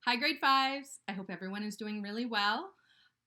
Hi, grade fives. I hope everyone is doing really well.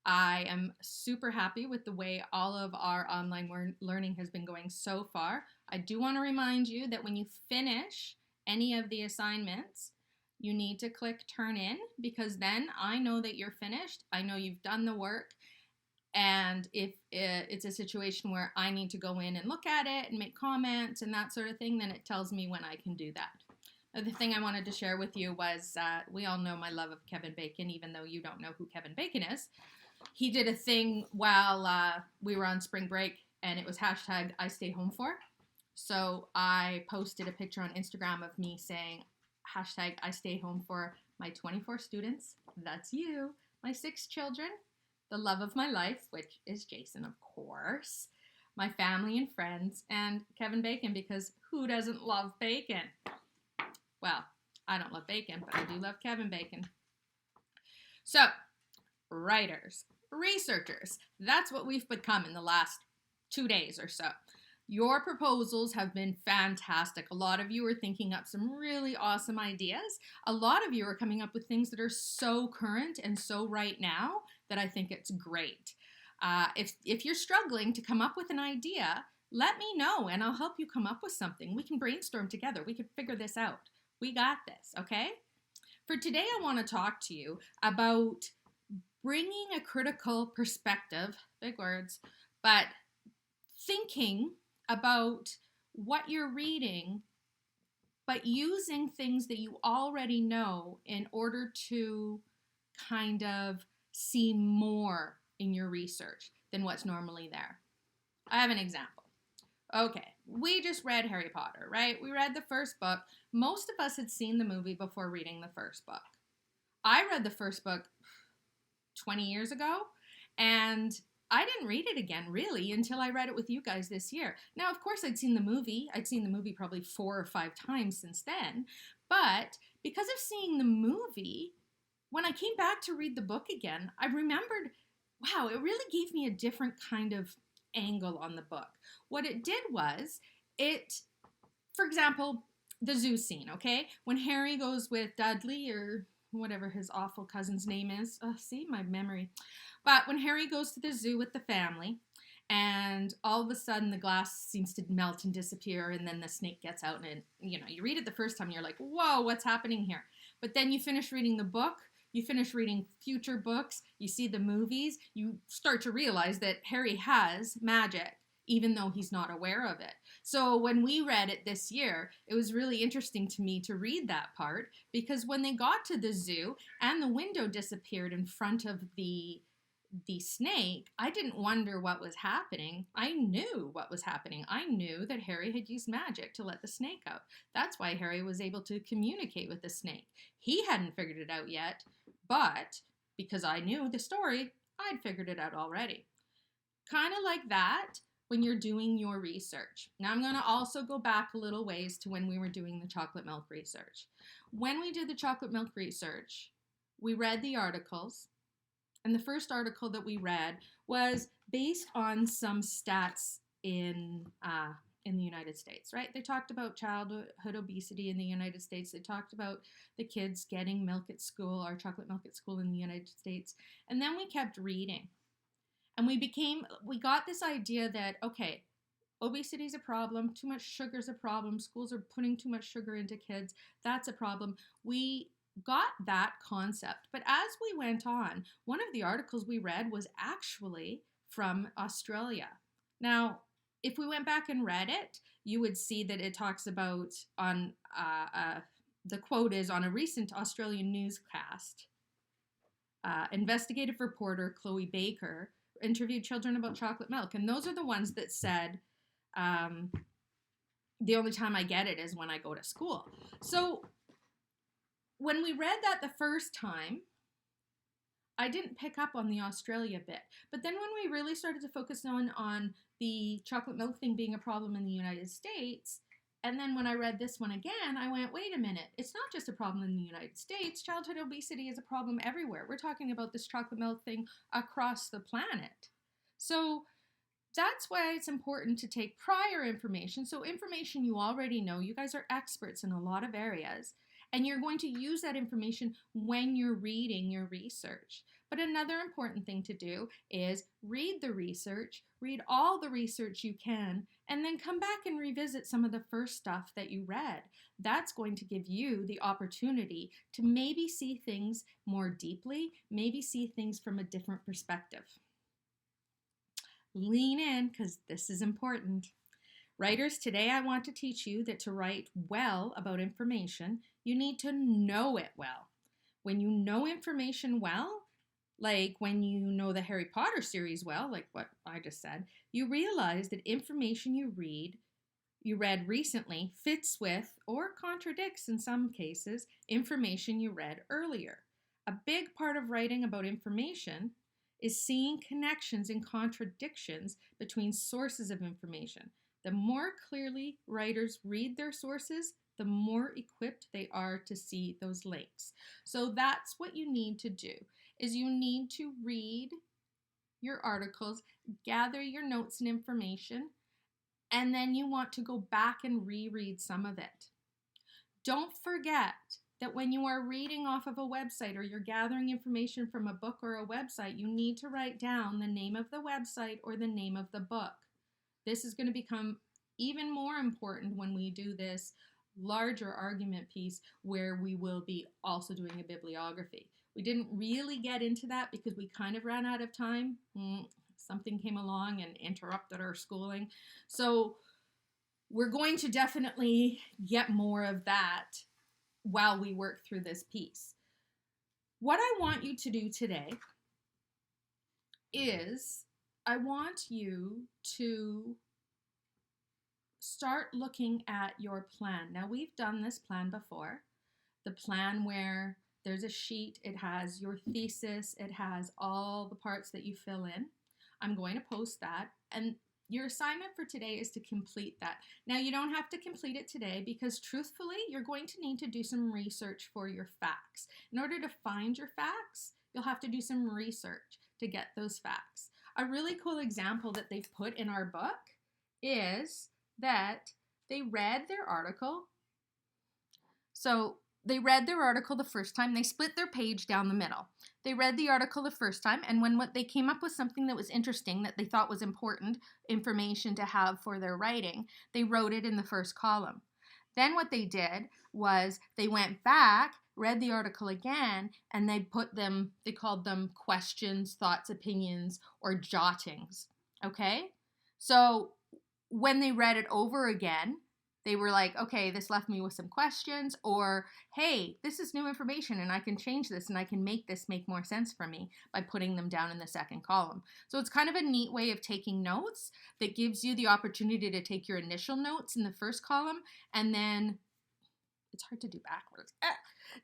I am super happy with the way all of our online learning has been going so far. I do want to remind you that when you finish any of the assignments, you need to click turn in because then I know that you're finished. I know you've done the work. And if it's a situation where I need to go in and look at it and make comments and that sort of thing, then it tells me when I can do that. The thing I wanted to share with you was we all know my love of Kevin Bacon, even though you don't know who Kevin Bacon is. He did a thing while we were on spring break, and it was hashtag I stay home for. So I posted a picture on Instagram of me saying hashtag I stay home for my 24 students. That's you. My 6 children. The love of my life, which is Jason, of course. My family and friends, and Kevin Bacon, because who doesn't love bacon? Well, I don't love bacon, but I do love Kevin Bacon. So, writers, researchers, that's what we've become in the last 2 days or so. Your proposals have been fantastic. A lot of you are thinking up some really awesome ideas. A lot of you are coming up with things that are so current and so right now that I think it's great. If you're struggling to come up with an idea, let me know and I'll help you come up with something. We can brainstorm together. We can figure this out. We got this, okay? For today, I want to talk to you about bringing a critical perspective, big words, but thinking about what you're reading, but using things that you already know in order to kind of see more in your research than what's normally there. I have an example. Okay, we just read Harry Potter, right? We read the first book. Most of us had seen the movie before reading the first book. I read the first book 20 years ago, and I didn't read it again, really, until I read it with you guys this year. Now, of course, I'd seen the movie. I'd seen the movie probably 4 or 5 times since then. But because of seeing the movie, when I came back to read the book again, I remembered, wow, it really gave me a different kind of angle on the book. What it did was, for example, the zoo scene, okay? When Harry goes with Dudley or whatever his awful cousin's name is. Oh, see, my memory. But when Harry goes to the zoo with the family, and all of a sudden the glass seems to melt and disappear, and then the snake gets out, and you read it the first time, you're like, whoa, what's happening here? But then you finish reading the book, you finish reading future books, you see the movies, you start to realize that Harry has magic, even though he's not aware of it. So when we read it this year, it was really interesting to me to read that part, because when they got to the zoo and the window disappeared in front of the snake, I didn't wonder what was happening. I knew what was happening. I knew that Harry had used magic to let the snake out. That's why Harry was able to communicate with the snake. He hadn't figured it out yet, but because I knew the story, I'd figured it out already. Kind of like that when you're doing your research. Now I'm going to also go back a little ways to when we were doing the chocolate milk research. When we did the chocolate milk research, we read the articles, and the first article that we read was based on some stats in the United States, right? They talked about childhood obesity in the United States. They talked about the kids getting milk at school, or chocolate milk at school in the United States. And then we kept reading. And we got this idea that, okay, obesity is a problem, too much sugar is a problem, schools are putting too much sugar into kids, that's a problem. We got that concept. But as we went on, one of the articles we read was actually from Australia. Now, if we went back and read it, you would see that it talks about the quote is, on a recent Australian newscast, investigative reporter Chloe Baker interviewed children about chocolate milk. And those are the ones that said, the only time I get it is when I go to school. So when we read that the first time, I didn't pick up on the Australia bit. But then when we really started to focus on the chocolate milk thing being a problem in the United States, and then when I read this one again, I went, wait a minute, it's not just a problem in the United States. Childhood obesity is a problem everywhere. We're talking about this chocolate milk thing across the planet. So that's why it's important to take prior information. So information you already know. You guys are experts in a lot of areas. And you're going to use that information when you're reading your research. But another important thing to do is read the research, read all the research you can, and then come back and revisit some of the first stuff that you read. That's going to give you the opportunity to maybe see things more deeply, maybe see things from a different perspective. Lean in, because this is important. Writers, today I want to teach you that to write well about information, you need to know it well. When you know information well, like when you know the Harry Potter series well, like what I just said, you realize that information you read recently fits with or contradicts in some cases information you read earlier. A big part of writing about information is seeing connections and contradictions between sources of information. The more clearly writers read their sources, the more equipped they are to see those links. So that's what you need to do, is you need to read your articles, gather your notes and information, and then you want to go back and reread some of it. Don't forget that when you are reading off of a website or you're gathering information from a book or a website, you need to write down the name of the website or the name of the book. This is going to become even more important when we do this larger argument piece where we will be also doing a bibliography. We didn't really get into that because we kind of ran out of time. Something came along and interrupted our schooling. So we're going to definitely get more of that while we work through this piece. What I want you to do today is I want you to start looking at your plan. Now, we've done this plan before. The plan where there's a sheet, it has your thesis, it has all the parts that you fill in. I'm going to post that, and your assignment for today is to complete that. Now, you don't have to complete it today because truthfully, you're going to need to do some research for your facts. In order to find your facts, you'll have to do some research to get those facts. A really cool example that they've put in our book is that they read their article. So they read their article the first time. They split their page down the middle. They read the article the first time, and when they came up with something that was interesting, that they thought was important information to have for their writing, they wrote it in the first column. Then what they did was they went back, read the article again, and they called them questions, thoughts, opinions, or jottings. Okay? So when they read it over again, they were like, okay, this left me with some questions, or hey, this is new information and I can change this and I can make this make more sense for me by putting them down in the second column. So it's kind of a neat way of taking notes that gives you the opportunity to take your initial notes in the first column, and then it's hard to do backwards,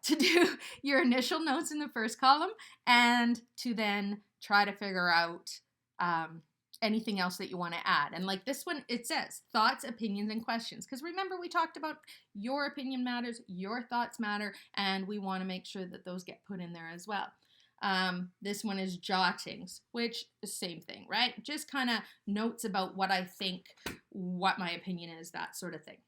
to do your initial notes in the first column and to then try to figure out anything else that you want to add. And like this one, it says thoughts, opinions, and questions. Because remember, we talked about your opinion matters, your thoughts matter, and we want to make sure that those get put in there as well. This one is jottings, which is same thing, right? Just kind of notes about what I think, what my opinion is, that sort of thing.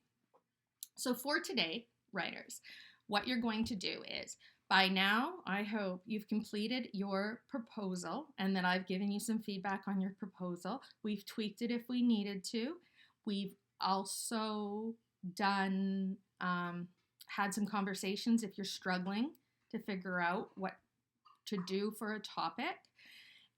So for today, writers, what you're going to do is, by now, I hope you've completed your proposal and that I've given you some feedback on your proposal. We've tweaked it if we needed to. We've also done, had some conversations if you're struggling to figure out what to do for a topic.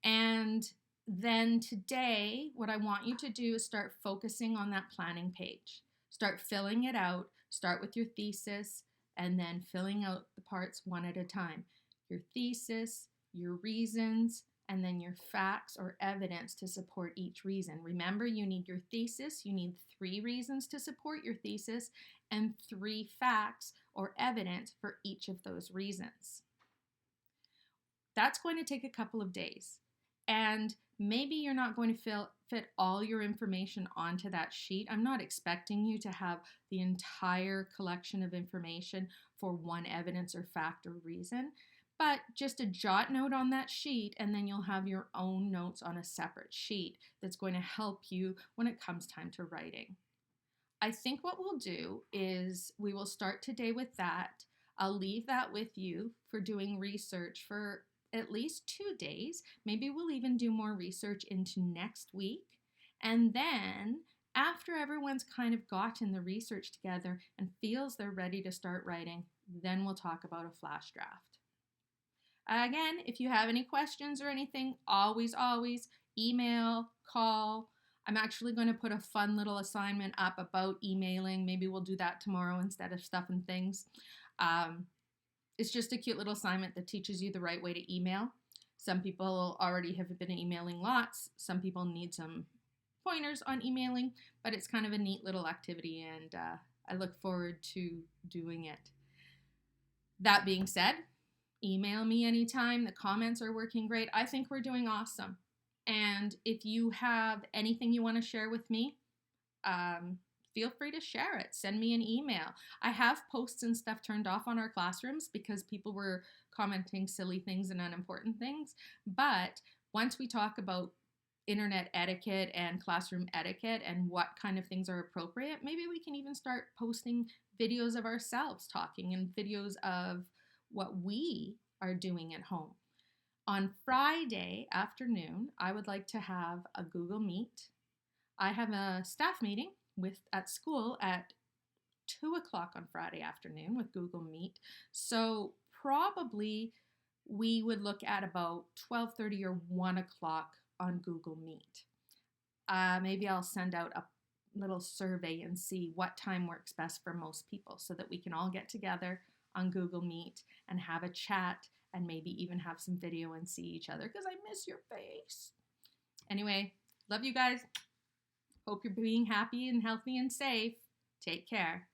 And then today, what I want you to do is start focusing on that planning page. Start filling it out. Start with your thesis, and then filling out the parts one at a time. Your thesis, your reasons, and then your facts or evidence to support each reason. Remember, you need your thesis, you need 3 reasons to support your thesis, and 3 facts or evidence for each of those reasons. That's going to take a couple of days. And maybe you're not going to fit all your information onto that sheet. I'm not expecting you to have the entire collection of information for one evidence or fact or reason, but just a jot note on that sheet, and then you'll have your own notes on a separate sheet that's going to help you when it comes time to writing. I think what we'll do is we will start today with that. I'll leave that with you for doing research for at least 2 days. Maybe we'll even do more research into next week. And then after everyone's kind of gotten the research together and feels they're ready to start writing, then we'll talk about a flash draft. Again, if you have any questions or anything, always email, call. I'm actually going to put a fun little assignment up about emailing. Maybe we'll do that tomorrow instead of stuff and things. It's just a cute little assignment that teaches you the right way to email. Some people already have been emailing lots. Some people need some pointers on emailing, but it's kind of a neat little activity, and I look forward to doing it. That being said, email me anytime. The comments are working great. I think we're doing awesome. And if you have anything you want to share with me, feel free to share it. Send me an email. I have posts and stuff turned off on our classrooms because people were commenting silly things and unimportant things. But once we talk about internet etiquette and classroom etiquette and what kind of things are appropriate, maybe we can even start posting videos of ourselves talking and videos of what we are doing at home. On Friday afternoon, I would like to have a Google Meet. I have a staff meeting at school at 2 o'clock on Friday afternoon with Google Meet. So probably we would look at about 12:30 or 1 o'clock on Google Meet. Maybe I'll send out a little survey and see what time works best for most people so that we can all get together on Google Meet and have a chat and maybe even have some video and see each other because I miss your face. Anyway, love you guys. Hope you're being happy and healthy and safe. Take care.